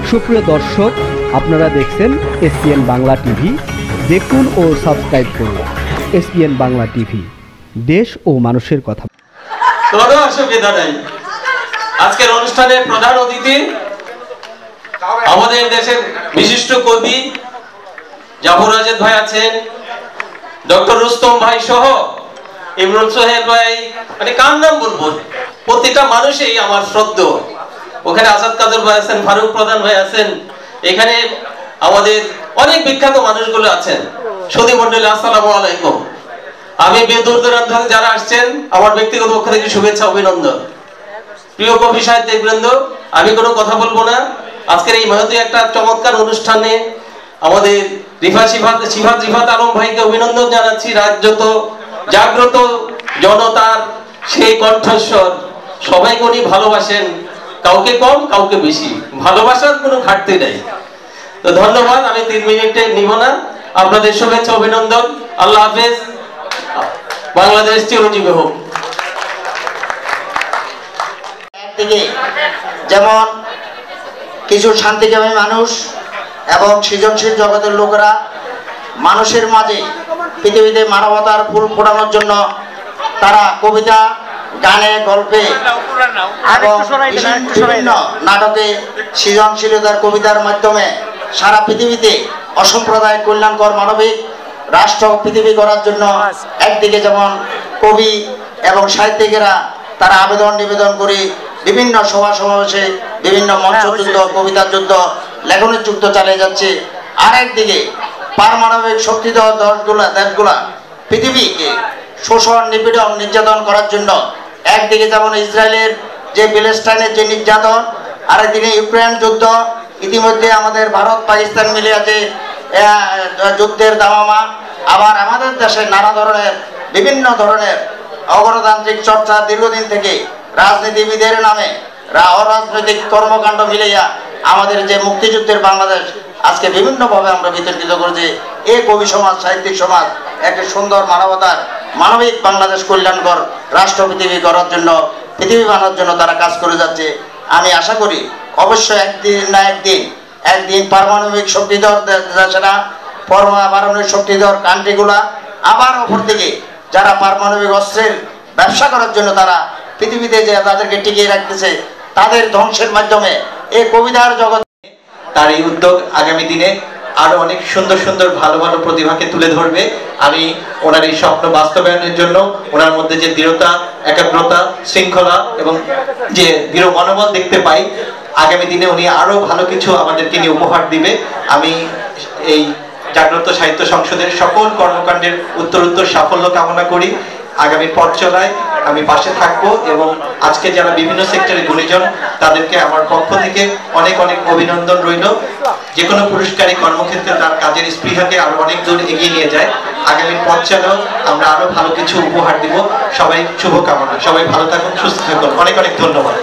সুপ্রিয় দর্শক, আপনারা দেখছেন এসপিএন বাংলা টিভি। দেখুন ও সাবস্ক্রাইব করুন এসপিএন বাংলা টিভি, দেশ ও মানুষের কথা। কোনো অসুবিধা নাই। আজকের অনুষ্ঠানের প্রধান অতিথি আমাদের দেশের বিশিষ্ট কবি জাফর রাজেদ ভাই আছেন, ডক্টর রুস্তম ভাই সহ ইমরুল সোহেল ভাই, মানে কার নাম বলবো, প্রতিটা মানুষই আমার শ্রদ্ধা। ওখানে আসাদ কাদের ভাই আছেন, ফারুক প্রধান ভাই আছেন, এখানে আমাদের অনেক বিখ্যাত মানুষগুলো আছেন। সুধী মন্ডলী, আসসালামু আলাইকুম। আমি দূর দূরান্ত থেকে যারা আসছেন, আমার ব্যক্তিগত পক্ষ থেকে শুভেচ্ছা অভিনন্দন। প্রিয় কবি সাহিত্যিকবৃন্দ, আমি কোনো কথা বলবো না। আজকের এই মহতী একটা চমৎকার অনুষ্ঠানে আমাদের রিফাত আলম ভাইকে অভিনন্দন জানাচ্ছি। রাজ্যত জাগ্রত জনতার সেই কণ্ঠস্বর, সবাইকে উনি ভালোবাসেন, কাউকে কম কাউকে বেশি, ভালোবাসার কোনো ঘাটতি নেই। তো ধন্যবাদ, আমি 3 মিনিটে নিব না। আপনাদের শুভেচ্ছা অভিনন্দন। আল্লাহ হাফেজ। বাংলাদেশ চিরজীবী হোক। একদিকে যেমন কিছু শান্তিকামী মানুষ এবং সৃজনশীল জগতের লোকেরা মানুষের মাঝে পৃথিবীতে মানবতার ফুল ফোটানোর জন্য তারা কবিতা, গানে, গল্পে এবং বিভিন্ন নাটকে সৃজনশীলতার কবিতার মাধ্যমে সারা পৃথিবীতে অসাম্প্রদায়িক কল্যাণকর মানবিক রাষ্ট্র পৃথিবী করার জন্য একদিকে যেমন কবি এবং সাহিত্যিকেরা তারা আবেদন নিবেদন করে বিভিন্ন সভা সমাবেশে বিভিন্ন মঞ্চযুদ্ধ, কবিতার যুদ্ধ, লেখনের যুদ্ধ চালিয়ে যাচ্ছে। আর একদিকে পারমাণবিক শক্তিধর দেশগুলা পৃথিবীকে শোষণ, নিপীড়ন, নির্যাতন করার জন্য একদিকে যেমন ইসরায়েলের যে প্যালেস্টাইনের যে নির্যাতন, আরেকদিকে ইউক্রেন যুদ্ধ, ইতিমধ্যে আমাদের ভারত পাকিস্তান মিলে আছে যুদ্ধের দামামা। আবার আমাদের দেশে নানা ধরনের বিভিন্ন ধরনের অগণতান্ত্রিক চর্চা দীর্ঘদিন থেকে রাজনীতিবিদের নামে অরাজনৈতিক কর্মকাণ্ড মিলাইয়া আমাদের যে মুক্তিযুদ্ধের বাংলাদেশ আজকে বিভিন্নভাবে আমরা বিতর্কিত করেছি। এই কবি সমাজ, সাহিত্যিক সমাজ একটি সুন্দর মানবতার মানবিক বাংলাদেশ কল্যাণকর রাষ্ট্র পৃথিবী করার জন্য, পৃথিবী বানানোর জন্য তারা কাজ করে যাচ্ছে। আমি আশা করি অবশ্যই একদিন না একদিন পারমাণবিক শক্তিধর দেশেরা, পারমাণবিক শক্তিধর কান্ট্রিগুলা, আবার অপর দিকে যারা পারমাণবিক অস্ত্রের ব্যবসা করার জন্য তারা পৃথিবীতে যে তাদেরকে টিকিয়ে রাখতেছে, তাদের ধ্বংসের মাধ্যমে এই কবিতার জগৎ তার এই উদ্যোগ আগামী দিনে আরো অনেক সুন্দর সুন্দর ভালো ভালো প্রতিভাকে তুলে ধরবে। আমি ওনার এই স্বপ্ন বাস্তবায়নের জন্য ওনার মধ্যে যে দৃঢ়তা, একাগ্রতা, শৃঙ্খলা এবং যে দৃঢ় মনোবল দেখতে পাই, আগামী দিনে উনি আরো ভালো কিছু আমাদেরকে নিয়ে উপহার দিবে। আমি এই জাগ্রত সাহিত্য সংসদের সকল কর্মকাণ্ডের উত্তরোত্তর সাফল্য কামনা করি। আগামী পথ চলায় আমি পাশে থাকবো এবং আজকে যারা বিভিন্ন সেক্টরে গুণীজন তাদেরকে আমার পক্ষ থেকে অনেক অনেক অভিনন্দন রইল। যে কোনো পুরস্কারী কর্মক্ষেত্রে তার কাজের স্পৃহাকে আরো অনেক দূর এগিয়ে নিয়ে যায়। আগামী পথ চলাও আমরা আরো ভালো কিছু উপহার দিব। সবাই শুভকামনা, সবাই ভালো থাকুন, সুস্থ থাকুন। অনেক অনেক ধন্যবাদ।